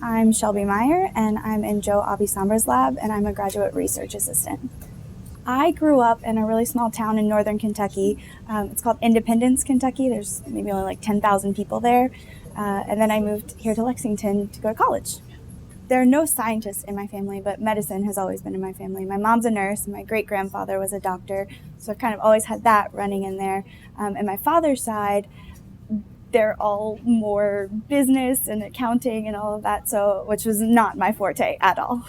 I'm Shelby Meier, and I'm in Joe Abisambra's lab, and I'm a graduate research assistant. I grew up in a really small town in northern Kentucky. It's called Independence, Kentucky. There's maybe only like 10,000 people there. And then I moved here to Lexington to go to college. There are no scientists in my family, but medicine has always been in my family. My mom's a nurse, and my great-grandfather was a doctor, so I've kind of always had that running in there. And my father's side, they're all more business and accounting and all of that, so which was not my forte at all.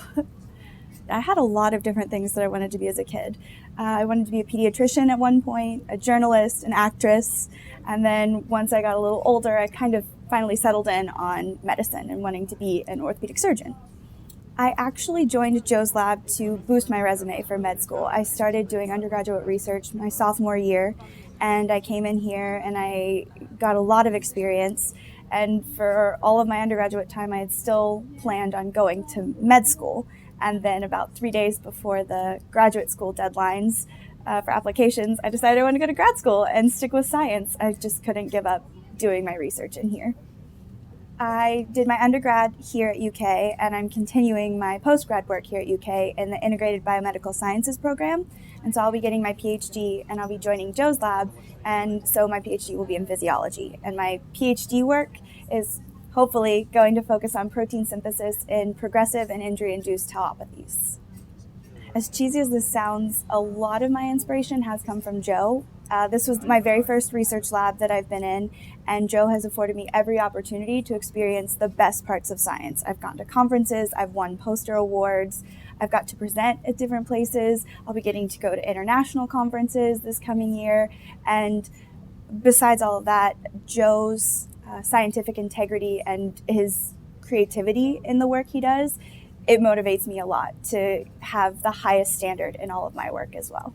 I had a lot of different things that I wanted to be as a kid. I wanted to be a pediatrician at one point, a journalist, an actress, and then once I got a little older, I kind of finally settled in on medicine and wanting to be an orthopedic surgeon. I actually joined Joe's lab to boost my resume for med school. I started doing undergraduate research my sophomore year, and I came in here and I got a lot of experience. And for all of my undergraduate time, I had still planned on going to med school. And then about 3 days before the graduate school deadlines for applications, I decided I wanted to go to grad school and stick with science. I just couldn't give up doing my research in here. I did my undergrad here at UK, and I'm continuing my postgrad work here at UK in the Integrated Biomedical Sciences program. And so I'll be getting my PhD, and I'll be joining Joe's lab, and so my PhD will be in physiology. And my PhD work is hopefully going to focus on protein synthesis in progressive and injury-induced tauopathies. As cheesy as this sounds, a lot of my inspiration has come from Joe. This was my very first research lab that I've been in, and Joe has afforded me every opportunity to experience the best parts of science. I've gone to conferences, I've won poster awards, I've got to present at different places, I'll be getting to go to international conferences this coming year, and besides all of that, Joe's scientific integrity and his creativity in the work he does, it motivates me a lot to have the highest standard in all of my work as well.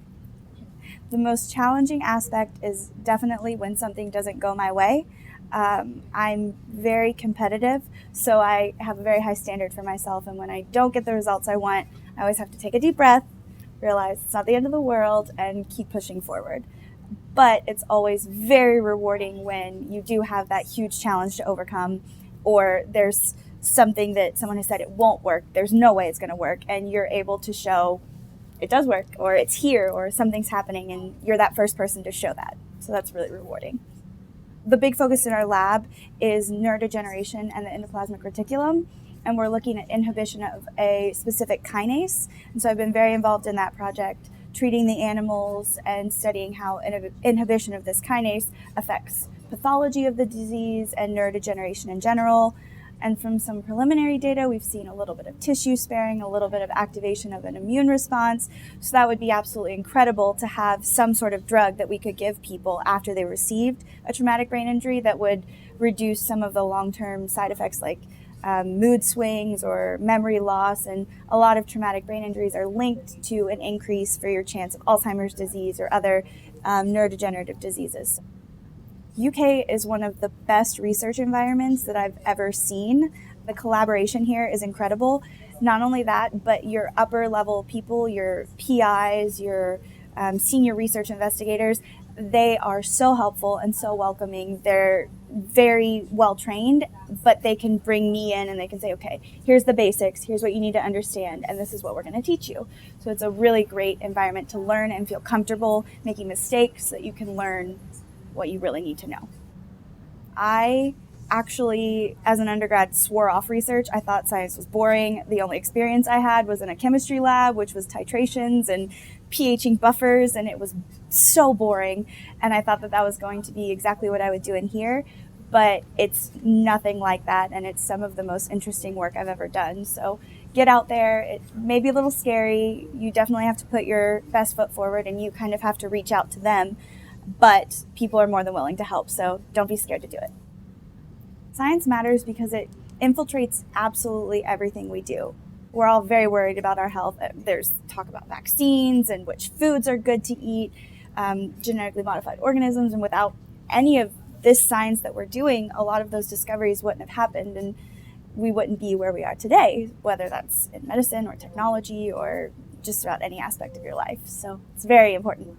The most challenging aspect is definitely when something doesn't go my way. I'm very competitive, so I have a very high standard for myself, and when I don't get the results I want, I always have to take a deep breath, realize it's not the end of the world, and keep pushing forward. But it's always very rewarding when you do have that huge challenge to overcome, or there's something that someone has said it won't work, there's no way it's going to work, and you're able to show it does work, or it's here, or something's happening, and you're that first person to show that. So that's really rewarding. The big focus in our lab is neurodegeneration and the endoplasmic reticulum, and we're looking at inhibition of a specific kinase. And so I've been very involved in that project, treating the animals and studying how inhibition of this kinase affects pathology of the disease and neurodegeneration in general. And from some preliminary data, we've seen a little bit of tissue sparing, a little bit of activation of an immune response. So that would be absolutely incredible to have some sort of drug that we could give people after they received a traumatic brain injury that would reduce some of the long-term side effects like mood swings or memory loss. And a lot of traumatic brain injuries are linked to an increase for your chance of Alzheimer's disease or other neurodegenerative diseases. UK is one of the best research environments that I've ever seen. The collaboration here is incredible. Not only that, but your upper level people, your PIs, your senior research investigators, they are so helpful and so welcoming. They're very well trained, but they can bring me in and they can say, okay, here's the basics, here's what you need to understand, and this is what we're going to teach you. So it's a really great environment to learn and feel comfortable making mistakes so that you can learn what you really need to know. I actually, as an undergrad, swore off research. I thought science was boring. The only experience I had was in a chemistry lab, which was titrations and pHing buffers, and it was so boring. And I thought that that was going to be exactly what I would do in here, but it's nothing like that, and it's some of the most interesting work I've ever done. So get out there. It may be a little scary. You definitely have to put your best foot forward, and you kind of have to reach out to them. But people are more than willing to help, so don't be scared to do it. Science matters because it infiltrates absolutely everything we do. We're all very worried about our health. There's talk about vaccines and which foods are good to eat, genetically modified organisms, and without any of this science that we're doing, a lot of those discoveries wouldn't have happened, and we wouldn't be where we are today, whether that's in medicine or technology or just about any aspect of your life. So it's very important.